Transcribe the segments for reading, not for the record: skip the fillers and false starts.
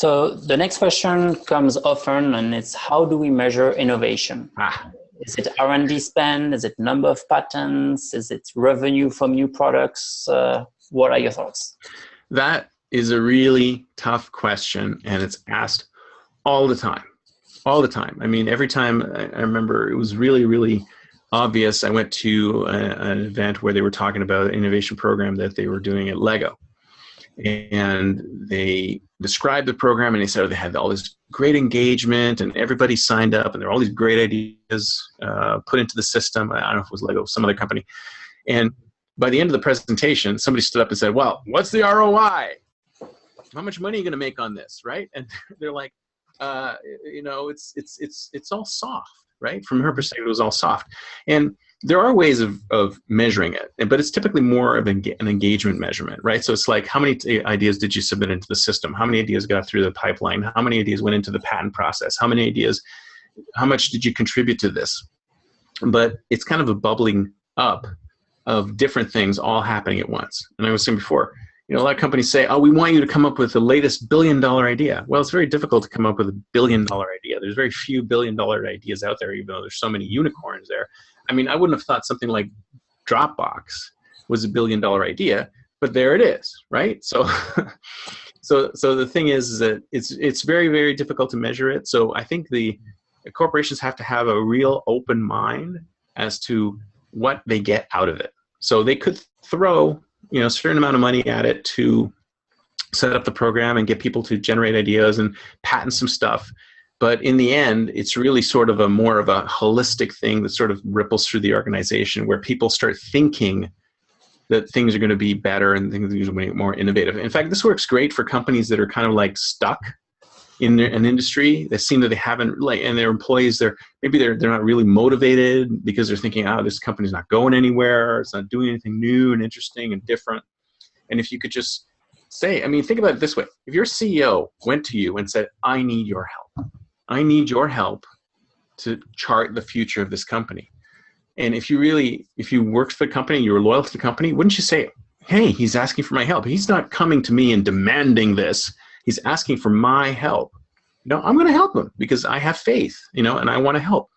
So the next question comes often, and it's how do we measure innovation? Is it R&D spend? Is it number of patents? Is it revenue from new products? What are your thoughts? That is a really tough question, and it's asked all the time. All the time. I mean, every time I remember it was really, really obvious. I went to an event where they were talking about an innovation program that they were doing at Lego. And they described the program and they said they had all this great engagement and everybody signed up and there were all these great ideas put into the system. I don't know if it was Lego, some other company. And by the end of the presentation, somebody stood up and said, well, what's the ROI? How much money are you going to make on this, right? And they're like, you know, it's all soft, right? From her perspective, it was all soft. And there are ways of measuring it, but it's typically more of an engagement measurement, right? So it's like, how many ideas did you submit into the system? How many ideas got through the pipeline? How many ideas went into the patent process? How many ideas, how much did you contribute to this? But it's kind of a bubbling up of different things all happening at once. And I was saying before, you know, a lot of companies say, oh, we want you to come up with the latest billion-dollar idea. Well, it's very difficult to come up with a billion-dollar idea. There's very few billion-dollar ideas out there, even though there's so many unicorns there. I mean, I wouldn't have thought something like Dropbox was a billion-dollar idea, but there it is, right? So, so the thing is that it's very, very difficult to measure it. So I think the corporations have to have a real open mind as to what they get out of it. So they could throw, you know, a certain amount of money at it to set up the program and get people to generate ideas and patent some stuff. But in the end, it's really sort of a more of a holistic thing that sort of ripples through the organization where people start thinking that things are going to be better and things are going to be more innovative. In fact, this works great for companies that are kind of like stuck in an industry that seem that they haven't, like, and their employees, maybe they're not really motivated because they're thinking, oh, this company's not going anywhere, it's not doing anything new and interesting and different. And if you could just say, I mean, think about it this way. If your CEO went to you and said, I need your help. I need your help to chart the future of this company. And if you worked for the company, you were loyal to the company, wouldn't you say, hey, he's asking for my help. He's not coming to me and demanding this. He's asking for my help. You know, I'm going to help him because I have faith, you know, and I want to help.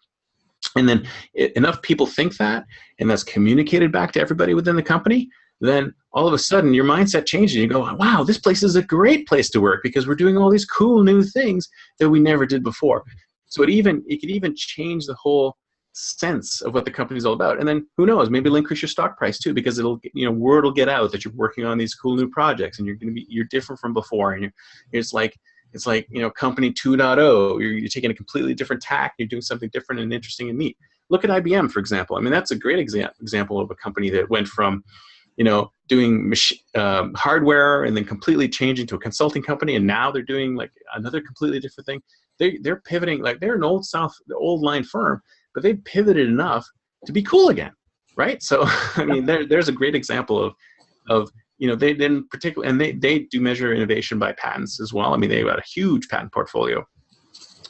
And then enough people think that, and that's communicated back to everybody within the company, then all of a sudden your mindset changes. You go, wow, this place is a great place to work because we're doing all these cool new things that we never did before. So it could even change the whole sense of what the company's all about. And then who knows, maybe it'll increase your stock price too, because it'll, you know, word will get out that you're working on these cool new projects and you're different from before. And it's like, you know, company 2.0, you're taking a completely different tack. You're doing something different and interesting and neat. Look at IBM, for example. I mean, that's a great example of a company that went from, you know, doing hardware and then completely changing to a consulting company. And now they're doing like another completely different thing. They're pivoting, like they're an old line firm, but they've pivoted enough to be cool again, right? So, I mean, there's a great example of you know, they didn't particularly, and they do measure innovation by patents as well. I mean, they've got a huge patent portfolio,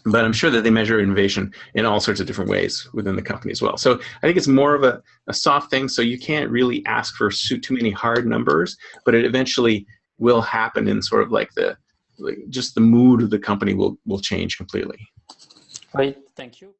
but I'm sure that they measure innovation in all sorts of different ways within the company as well. So I think it's more of a soft thing. So you can't really ask for too many hard numbers, but it eventually will happen in sort of like just the mood of the company will change completely. Great, thank you.